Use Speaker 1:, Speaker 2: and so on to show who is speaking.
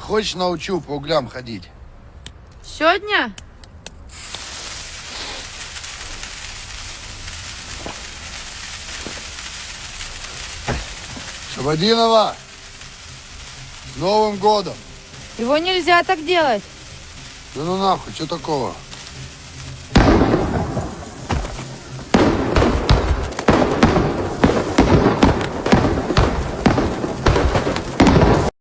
Speaker 1: Хочешь, научу по углям ходить?
Speaker 2: Сегодня?
Speaker 1: Шабадинова! С Новым годом!
Speaker 2: Его нельзя так делать.
Speaker 1: Да ну нахуй, что такого?